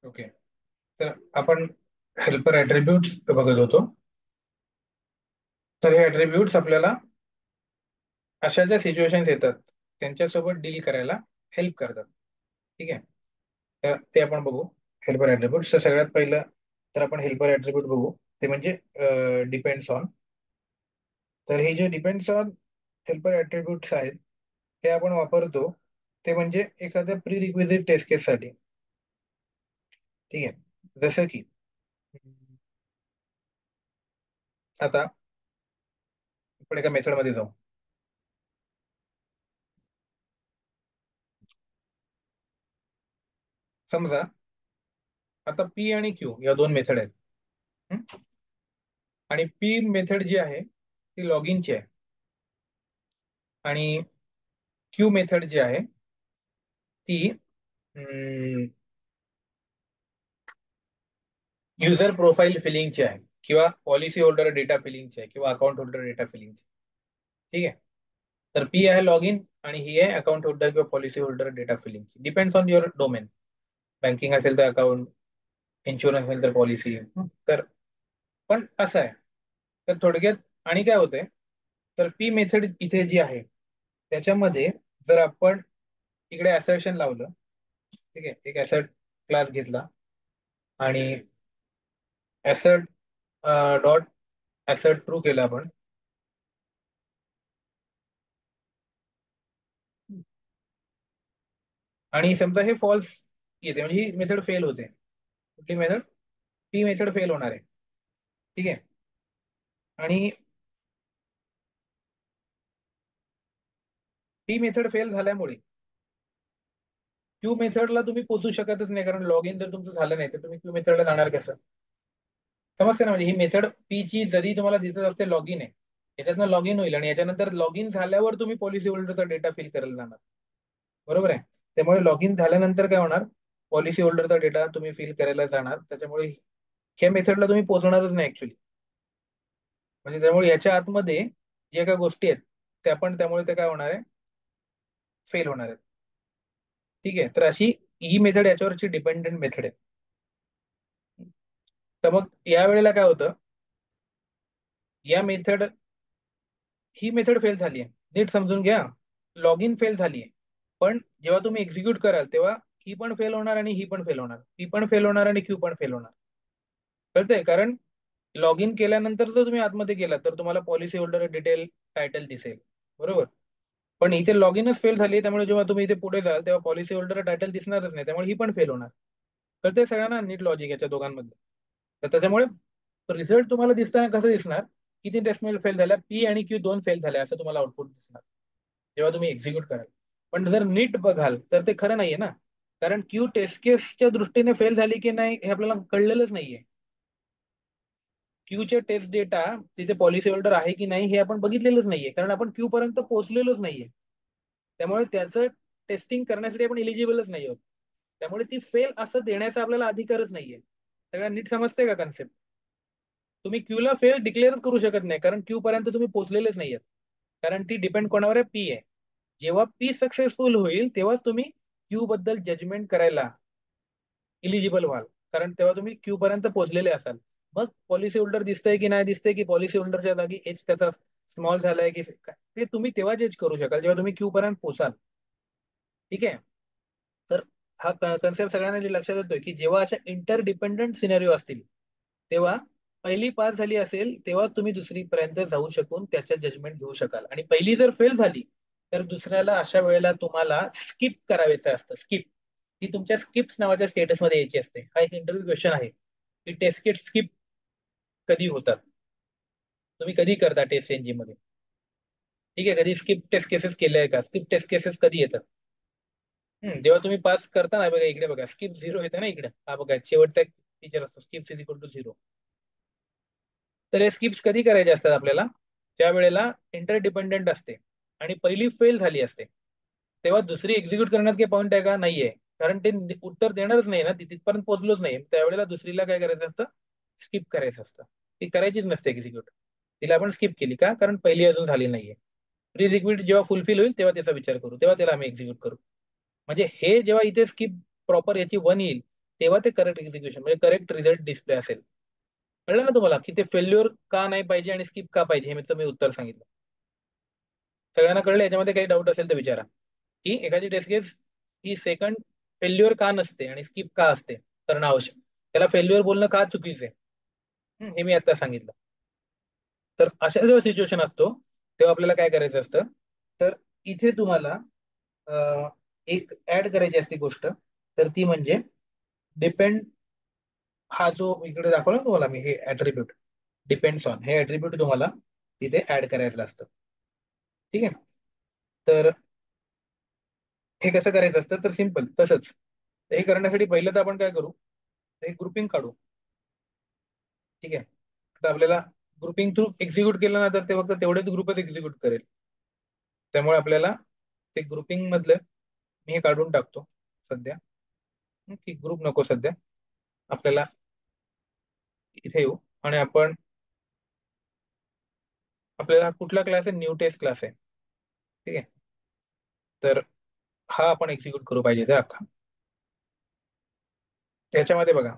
Okay. तर आपण helper ऍट्रिब्यूट्स बघत होतो. तर हे ऍट्रिब्यूट्स आपल्याला अशा ज्या सिच्युएशन्स येतात त्यांच्यासोबत डील करायला हेल्प करतात. ठीक आहे. तर ते आपण बघू. हेल्पर ऍट्रिब्यूट तर सगळ्यात पहिलं तर आपण हेल्पर ऍट्रिब्यूट बघू. ते म्हणजे डिपेंड्स ऑन. तर हे जे डिपेंड्स ऑन हेल्पर ऍट्रिब्यूट्स आहेत हे आपण वापरतो ते म्हणजे एखाद्या प्री रिक्विजिट टेस्ट केससाठी. ठीक आहे. जसं की आता आपण एका मेथडमध्ये जाऊ. समजा आता पी आणि क्यू या दोन मेथड आहेत. हं? आणि पी मेथड जी आहे ती लॉग इनची आहे आणि क्यू मेथड जी आहे ती युजर प्रोफाईल फिलिंगची आहे किंवा पॉलिसी होल्डर डेटा फिलिंगची आहे किंवा अकाउंट होल्डर डेटा फिलिंगची. ठीक आहे. तर पी आहे लॉग इन आणि ही आहे अकाउंट होल्डर किंवा policy holder data filling. Depends on your domain. Banking असेल तर अकाउंट, इन्शुरन्स असेल तर पॉलिसी. तर पण असं आहे. तर थोडक्यात आणि काय होतंय तर पी मेथड इथे जी आहे त्याच्यामध्ये जर आपण इकडे असर्शन लावलं. ठीक आहे. एक ऍसेट क्लास घेतला आणि ऍसेट डॉट ऍसेट ट्रू केलं आपण. आणि समजा हे फॉल्स येते म्हणजे ही मेथड फेल होते. कुठली मेथड? पी मेथड फेल होणार आहे. ठीक आहे. आणि पी मेथड फेल झाल्यामुळे क्यू मेथडला तुम्ही पोहोचू शकतच नाही कारण लॉग इन जर तुमचं झालं नाही तर तुम्ही क्यू मेथडला जाणार कसं? समजते ना. म्हणजे ही मेथड पी ची जरी तुम्हाला दिसत असते लॉग इन आहे याच्यातनं लॉग इन होईल आणि याच्यानंतर लॉग इन झाल्यावर तुम्ही पॉलिसी होल्डरचा डेटा फिल करायला जाणार. बरोबर आहे. त्यामुळे लॉग इन झाल्यानंतर काय होणार? पॉलिसी होल्डरचा डेटा तुम्ही फिल करायला जाणार. त्याच्यामुळे ह्या मेथडला तुम्ही पोहोचणारच नाही ऍक्च्युली. म्हणजे त्यामुळे याच्या आतमध्ये जे काही गोष्टी आहेत त्या पण त्यामुळे ते काय होणार आहे? फेल होणार आहेत. ठीक आहे. तर अशी ही मेथड याच्यावरची डिपेंडेंट मेथड आहे. तर मग या वेळेला काय होतं? या मेथड ही मेथड फेल झाली आहे. नीट समजून घ्या. लॉग इन फेल झाली आहे. पण जेव्हा तुम्ही एक्झिक्यूट कराल तेव्हा ही पण फेल होणार आणि ही पण फेल होणार. ही पण फेल होणार आणि क्यू पण फेल होणार. कळतंय? कारण लॉग इन केल्यानंतर जर तुम्ही आतमध्ये गेलात तर तुम्हाला पॉलिसी होल्डर डिटेल टायटल दिसेल. बरोबर. पण इथे लॉग इनच फेल झाली त्यामुळे जेव्हा तुम्ही इथे पुढे जाल तेव्हा पॉलिसी होल्डर टायटल दिसणारच नाही. त्यामुळे ही पण फेल होणार. कळतंय सगळ्यांना नीट लॉजिक याच्या दोघांमध्ये? तर त्याच्यामुळे रिझल्ट तुम्हाला दिसताना कसं दिसणार? किती डेसिमल फेल झाल्या? पी आणि क्यू दोन फेल झाल्या असं तुम्हाला आउटपुट दिसणार जेव्हा तुम्ही एक्झिक्यूट कराल. पण जर नीट बघाल तर ते खरं नाहीये ना. कारण क्यू टेस्ट केसच्या दृष्टीने फेल झाली की नाही हे आपल्याला कळलेलंच नाहीये. क्यूचे टेस्ट डेटा तिथे पॉलिसी होल्डर आहे की नाही हे आपण बघितलेलंच नाहीये कारण आपण क्यू पर्यंत पोहोचलेलोच नाहीये. त्यामुळे त्याचं टेस्टिंग करण्यासाठी आपण इलिजिबलच नाही आहोत. त्यामुळे ती फेल असं देण्याचा आपल्याला अधिकारच नाहीये. सगळ्यांना नीट समजते का कन्सेप्ट? तुम्ही क्यूला फेल डिक्लेअर करू शकत नाही कारण क्यू पर्यंत तुम्ही पोहोचलेलेच नाहीयेत. कारण ती डिपेंड कोणावर आहे? पी आहे. जेव्हा पी सक्सेसफुल होईल तेव्हाच तुम्ही क्यू बद्दल जजमेंट करायला इलिजिबल व्हाल. कारण तेव्हा तुम्ही क्यू पर्यंत पोहोचलेले असाल. मग पॉलिसी होल्डर दिसतंय की नाही दिसतंय की पॉलिसी होल्डरच्या जागी एच त्याचा स्मॉल झालाय की काय, ते तुम्ही तेव्हा जज करू शकाल जेव्हा तुम्ही क्यू पर्यंत पोहोचाल. ठीक आहे. तर हा कन्सेप्ट सगळ्यांना लक्षात येतोय की जेव्हा अशा इंटरडिपेंडंट सिनेरिओ असतील तेव्हा पहिली पास झाली असेल तेव्हा तुम्ही दुसरी पर्यंत जाऊ शकून त्याच्या जजमेंट घेऊ शकाल आणि पहिली जर फेल झाली तर दुसऱ्याला अशा वेळेला तुम्हाला स्किप करायचं असतं. स्किप ती तुमच्या स्किप्स नावाच्या स्टेटस मध्ये यायची असते. हा एक इंटरव्ह्यू क्वेश्चन आहे की टेस्ट केट स्किप कधी होतात? तुम्ही कधी करता टेस्ट एनजी मध्ये? ठीक आहे. कधी स्किप टेस्ट केसेस केल्या का? स्किप टेस्ट केसेस कधी येतात? जेव्हा तुम्ही पास करता ना बघा इकडे बघा स्किप झिरो येते ना इकडे. हा बघा शेवटचा एक फीचर असतो skip is equal to zero. तर हे स्किप्स कधी करायचे असतात आपल्याला? ज्या वेळेला इंटरडिपेंडंट असते आणि पहिली फेल झाली असते तेव्हा दुसरी एक्झिक्यूट करण्यात काही पॉईंट आहे का? नाहीये. कारण ते उत्तर देणारच नाही ना. ती तिथपर्यंत पोहोचलोच नाही त्यावेळेला दुसरीला काय करायचं असतं? स्किप करायचं असतं. ती करायचीच नसते एक्झिक्यूट. तिला आपण स्किप केली का? कारण पहिली अजून झाली नाहीये. प्री एक्झिक्यूट जेव्हा फुलफिल होईल तेव्हा त्याचा विचार करू तेव्हा त्याला आम्ही एक्झिक्यूट करू. म्हणजे हे जेव्हा इथे स्किप प्रॉपर याची वन येईल तेव्हा ते करेक्ट एक्झिक्युशन म्हणजे करेक्ट रिझल्ट डिस्प्ले असेल. कळलं ना तुम्हाला की ते फेल्युअर का नाही पाहिजे आणि स्किप का पाहिजे हे मी उत्तर सांगितलं. सगळ्यांना कळलं? याच्यामध्ये काही डाऊट असेल तर विचारा. की एखादी टेस्ट केस ही सेकंड फेल्युअर का नसते आणि स्किप का असते करणं आवश्यक, त्याला फेल्युअर बोलणं का चुकीचं आहे, हे मी आता सांगितलं. तर अशा जेव्हा सिच्युएशन असतो तेव्हा आपल्याला काय करायचं असतं, तर इथे तुम्हाला एक ऍड करायची असते गोष्ट, तर ती म्हणजे डिपेंड, हा जो इकडे दाखवला ना तुम्हाला मी हे ऍट्रिब्यूट डिपेंड्स ऑन, हे ऍट्रिब्यूट तुम्हाला तिथे ऍड करायचं असतं. ठीक आहे. तर हे कसं करायचं असतं, तर सिम्पल तसंच. हे करण्यासाठी पहिलं तर आपण काय करू, एक ग्रुपिंग काढू. ठीक आहे. आता आपल्याला ग्रुपिंग थ्रू एक्झिक्यूट केलं ना तर ते फक्त तेवढेच ग्रुपच एक्झिक्यूट करेल. त्यामुळे आपल्याला ते ग्रुपिंग मधलं मी हे काढून टाकतो सध्या, की ग्रुप नको सध्या आपल्याला. इथे येऊ आणि आपण, आपल्याला कुठला क्लास आहे, न्यू टेस्ट क्लास आहे. ठीक आहे. तर हा आपण एक्झिक्यूट करू पाहिजे ते अख्खा. त्याच्यामध्ये बघा,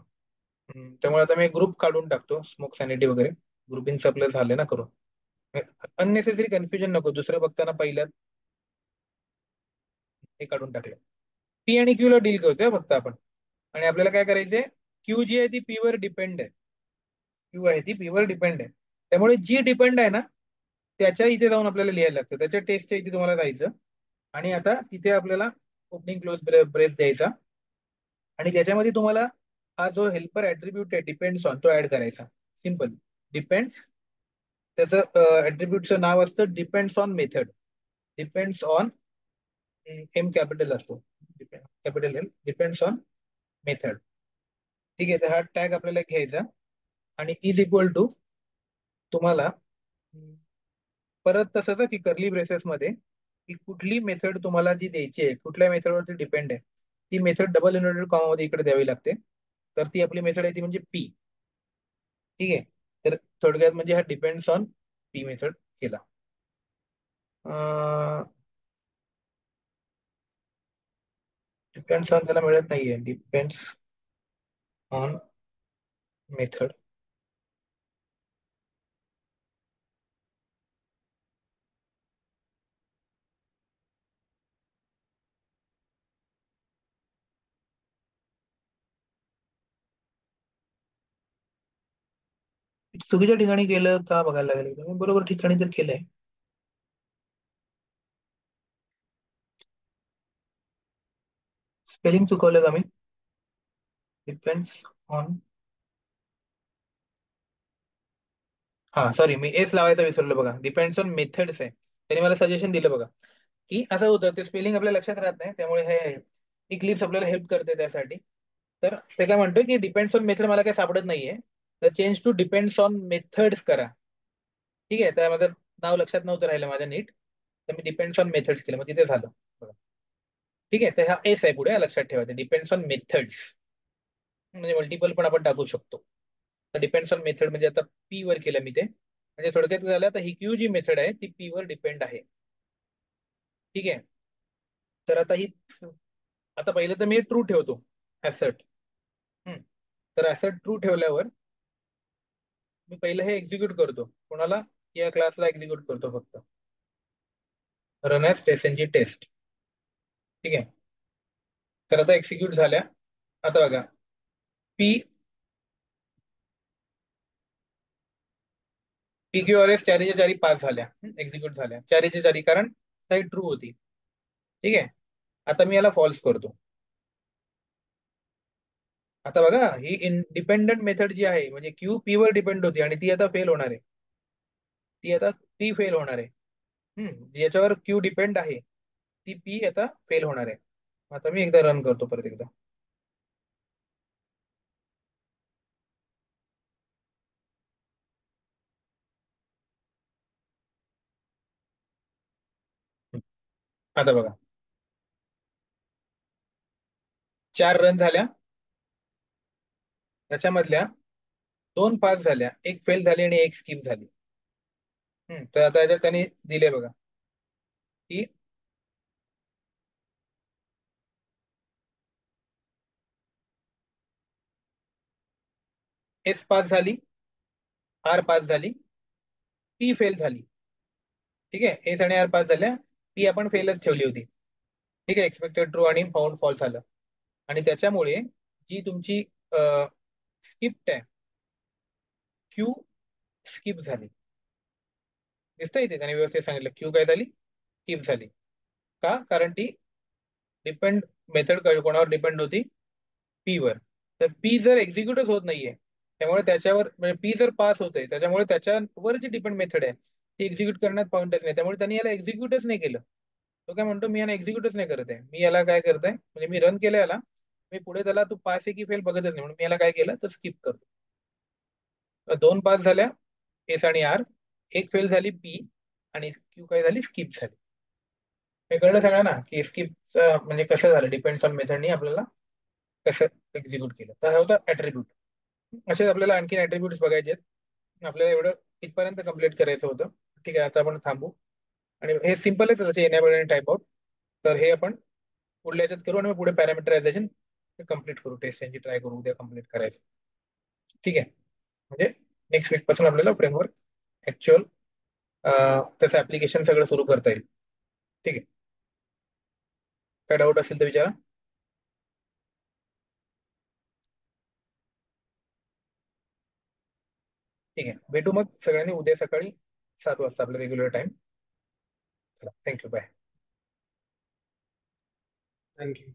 त्यामुळे आता मी ग्रुप काढून टाकतो, स्मोक सॅनिटी वगैरे ग्रुपिंग आपलं झालं ना करून. अननेसेसरी कन्फ्युजन नको, दुसरं बघताना पहिल्यात हे काढून टाकलं. पी आणि क्यू ला डील करतोय फक्त आपण. आणि आपल्याला काय करायचंय, क्यू जी आहे ती पी वर डिपेंड आहे, क्यू आहे ती पी वर डिपेंड आहे. त्यामुळे जी डिपेंड आहे ना त्याच्या इथे जाऊन आपल्याला लिहायला लागतं, त्याच्या टेस्टच्या इथे तुम्हाला जायचं आणि आता तिथे आपल्याला ओपनिंग क्लोज ब्रेस द्यायचा आणि त्याच्यामध्ये तुम्हाला हा जो हेल्पर ऍट्रिब्यूट आहे डिपेंड्स ऑन तो ऍड करायचा. सिम्पल. डिपेंड्स, त्याचं ऍट्रिब्यूटचं नाव असतं depends on method. Depends on, M capital असतो, capital M, depends on method. ठीक आहे. तर हा टॅग आपल्याला घ्यायचा आणि इज इक्वल टू तुम्हाला परत तसंच आहे की कर्ली ब्रेसेस मध्ये की कुठली मेथड तुम्हाला जी द्यायची आहे, कुठल्या मेथडवरती डिपेंड आहे, ती मेथड डबल इन्व्हर्टेड कॉमा मध्ये इकडे द्यावी लागते. तर ती आपली मेथड आहे ती म्हणजे पी. ठीक आहे. तर थोडक्यात म्हणजे हा डिपेंड्स ऑन पी मेथड केला. डिपेंड्स ऑन त्याला मिळत नाहीये, डिपेंड्स ऑन मेथड. चुकीच्या ठिकाणी केलं का बघायला लागेल एकदा. मी बरोबर ठिकाणी तर केलंय. स्पेलिंग चुकवलं का मी? डिपेंड्स ऑन, हा सॉरी मी एस लावायचं विसरलो बघा. डिपेंड्स ऑन मेथड्स आहे. त्याने मला सजेशन दिलं बघा की असं होतं, ते स्पेलिंग आपल्या लक्षात राहत नाही, त्यामुळे हे इक्लिप्स आपल्याला हेल्प करते त्यासाठी. तर ते काय म्हणतोय की डिपेंड्स ऑन मेथड मला काय सापडत नाहीये, तर change to depends on methods करा. ठीक आहे. तर माझं नाव लक्षात नव्हतं राहिलं माझ्या नीट, तर मी डिपेंड्स ऑन मेथड्स केलं, मग तिथे झालं बघा. ठीक आहे. तर हा एस आहे पुढे, हा लक्षात ठेवायचं. डिपेंड्स ऑन मेथड्स म्हणजे मल्टिपल पण आपण टाकू शकतो. तर डिपेंड्स ऑन मेथड म्हणजे आता पी वर केलं मी ते, म्हणजे थोडक्यात झालं आता ही क्यू जी मेथड आहे ती पी वर डिपेंड आहे. ठीक आहे. तर आता ही, आता पहिलं तर मी ट्रू ठेवतो ऍसेट. तर ऍसेट ट्रू ठेवल्यावर मी पहिलं हे एक्झिक्यूट करतो, कोणाला, या क्लासला एक्झिक्यूट करतो फक्त, रन ऍज टेस्ट टेस्ट. ठीक आहे. तर आता एक्झिक्यूट झाल्या. आता बघा, P P Q R S चारीच्या चारी पास झाल्या, एक्झिक्यूट झाल्या चारीच्या चारी, कारण साईड ट्रू होती. ठीक आहे. आता मी याला फॉल्स करतो. आता बघा ही इंडिपेंडंट मेथड जी आहे म्हणजे क्यू पी वर डिपेंड होती आणि ती आता फेल होणार आहे. ती आता पी फेल होणार आहे. ज्याच्यावर क्यू डिपेंड आहे ती पी आता फेल होणार आहे. आता मी एकदा रन करतो परत एकदा. आता बघा, 4 रन झाल्या, त्याच्यामधल्या 2 पास झाल्या, एक फेल झाली आणि एक स्किप झाली. तर आता याच्यात त्यांनी दिले बघा की एस पास झाली, आर पास झाली, पी फेल झाली. ठीक आहे, एस आणि आर पास झाल्या, पी आपण फेलच ठेवली होती. ठीक आहे, एक्सपेक्टेड ट्रू आणि फाउंड फॉल्स आलं. आणि त्याच्यामुळे जी तुमची स्किप्ट आहे, क्यू स्किप झाली. दिसतं इथे त्याने व्यवस्थित सांगितलं, क्यू काय झाली, स्किप झाली. का? कारण ती डिपेंड मेथड कोणावर डिपेंड होती, पी वर. तर पी जर एक्झिक्यूटच होत नाहीये, त्यामुळे त्याच्यावर म्हणजे पी जर पास होतंय, त्याच्यामुळे त्याच्यावर जी डिपेंड मेथड आहे ती एक्झिक्यूट करण्यात पॉईंटच नाही. त्यामुळे त्यांनी याला एक्झिक्यूटच नाही केलं. तो काय म्हणतो, मी याला एक्झिक्यूटच नाही करत आहे, मी याला काय करत आहे म्हणजे मी रन केलं याला, मी पुढे त्याला तू पास आहे की फेल बघतच नाही, म्हणून मी याला काय केलं तर स्किप करतो. तर दोन पास झाल्या, एस आणि आर. एक फेल झाली, पी. आणि क्यू काय झाली, स्किप झाली. हे कळलं सगळ्यांना की स्किपचं म्हणजे कसं झालं, डिपेंड्स ऑन मेथडनी आपल्याला कसं एक्झिक्यूट केलं. तर हा होता ऍट्रिब्यूट. असेच आपल्याला आणखी ऍट्रिब्यूट्स बघायचे आहेत. आपल्याला एवढं इथपर्यंत कम्प्लीट करायचं होतं. ठीक आहे, आता आपण थांबू. आणि हे सिम्पलच आहे, जसे एनेबल आणि टाइप आउट. तर हे आपण पुढल्या याच्यात करू आणि मग पुढे पॅरामीटरायझेशन कम्प्लीट करू. टेस्ट यांची ट्राय करू उद्या कम्प्लीट करायचं. ठीक आहे, म्हणजे नेक्स्ट वीक पासून आपल्याला फ्रेमवर्क ऍक्च्युअल त्याचं ऍप्लिकेशन सगळं सुरू करता येईल. ठीक आहे, काय डाऊट असेल तर विचारा. ठीक आहे, भेटू मग सगळ्यांनी उद्या सकाळी 7 वाजता आपला रेग्युलर टाइम. चला, थँक्यू, बाय. थँक्यू.